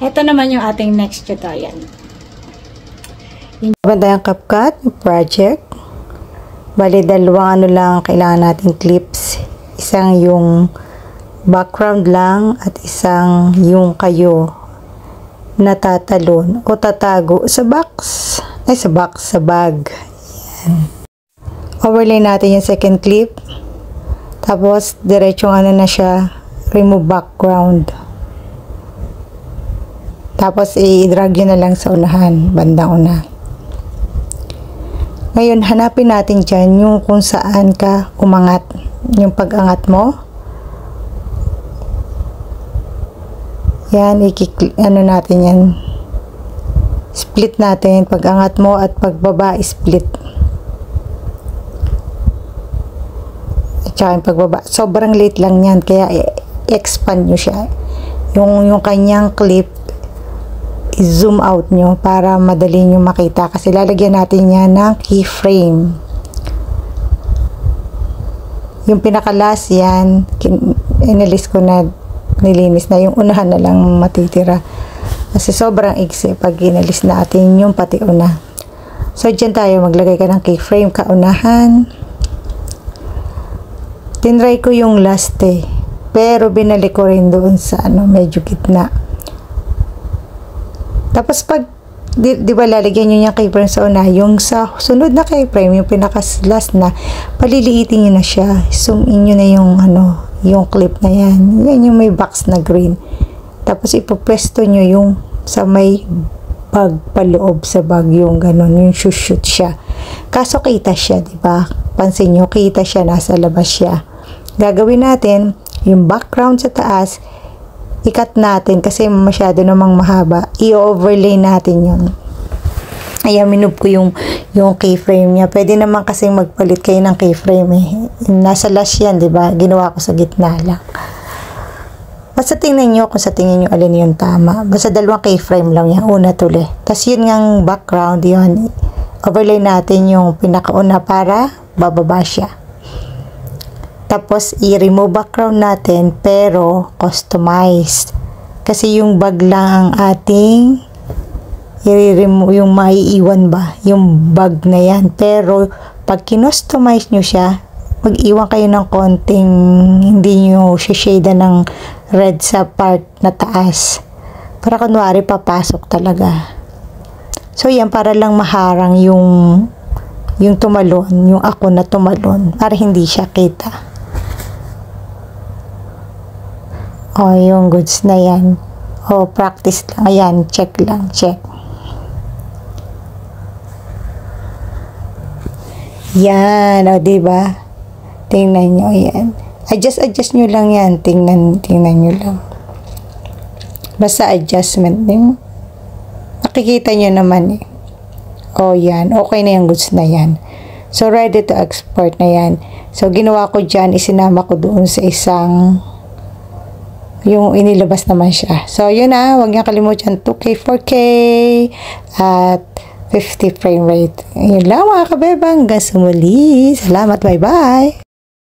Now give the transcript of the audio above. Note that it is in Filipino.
Ito naman yung ating next tutorial. Maganda yung CapCut project. Bali, dalawang lang kailangan natin clips. Isang yung background lang at isang yung kayo natatalon o tatago sa sa bag. Yan. Overlay natin yung second clip. Tapos, diretsong na siya, remove background. Tapos, i-drag yun na lang sa unahan, bandang una. Ngayon, hanapin natin dyan yung kung saan ka umangat. Yung pag-angat mo. Yan, natin yan. Split natin. Pag-angat mo at pagbaba, split. At saka yung pagbaba. Sobrang late lang yan. Kaya, expand nyo siya. Yung kanyang clip, i-zoom out nyo para madali nyo makita kasi lalagyan natin yan ng keyframe. Yung pinaka-last yan, inalis ko na, nilinis na, yung unahan na lang matitira kasi sobrang iksi pag inalis natin yung pati una. So dyan tayo, maglagay ka ng keyframe kaunahan. Tinry ko yung last pero binalik ko rin doon sa medyo gitna. Tapos pag, di ba lalagyan nyo yung keyframe sa una, yung sa sunod na keyframe, yung pinaka-last na, paliliitin nyo na siya. Zoom in nyo na yung, yung clip na yan. Yan yung may box na green. Tapos ipopwesto nyo yung sa may bag paloob sa bag, yung ganun, yung shoot siya. Kaso kita siya, di ba? Pansin nyo, kita siya, nasa labas siya. Gagawin natin, yung background sa taas, ikat natin kasi masyado namang mahaba. I-overlay natin yun. Ayan, minove ko yung keyframe niya. Pwede naman kasi magpalit kayo ng keyframe eh. Nasa last yan, diba? Ginawa ko sa gitna lang. Basta tingnan nyo kung sa tingin nyo alin yung tama. Basta dalawang keyframe lang yan. Una tuli. Tapos yun ngang background yun. Overlay natin yung pinakauna para bababa siya. Tapos, i-remove background natin, pero customized. Kasi yung bag lang ang ating i-remove, yung maiiwan ba, yung bag na yan. Pero, pag kinustomize nyo siya, mag-iwan kayo ng konting, hindi nyo shade ng red sa part na taas. Para kunwari, papasok talaga. So, yan, para lang maharang yung tumalon, yung ako na tumalon, para hindi siya kita. O, yung goods na yan. O, practice lang. Ayan, check lang, check. Yan, o, diba? Tingnan nyo, yan. Adjust nyo lang yan. Tingnan nyo lang. Basta adjustment din. Makikita nyo naman eh. O, yan. Okay na yung goods na yan. So, ready to export na yan. So, ginawa ko dyan, isinama ko doon sa isang yung inilabas naman siya. So, yun na. Huwag niyo kalimutan 2K, 4K at 50 frame rate. Yun lang mga kabebang. Hanggang sa muli. Salamat. Bye-bye.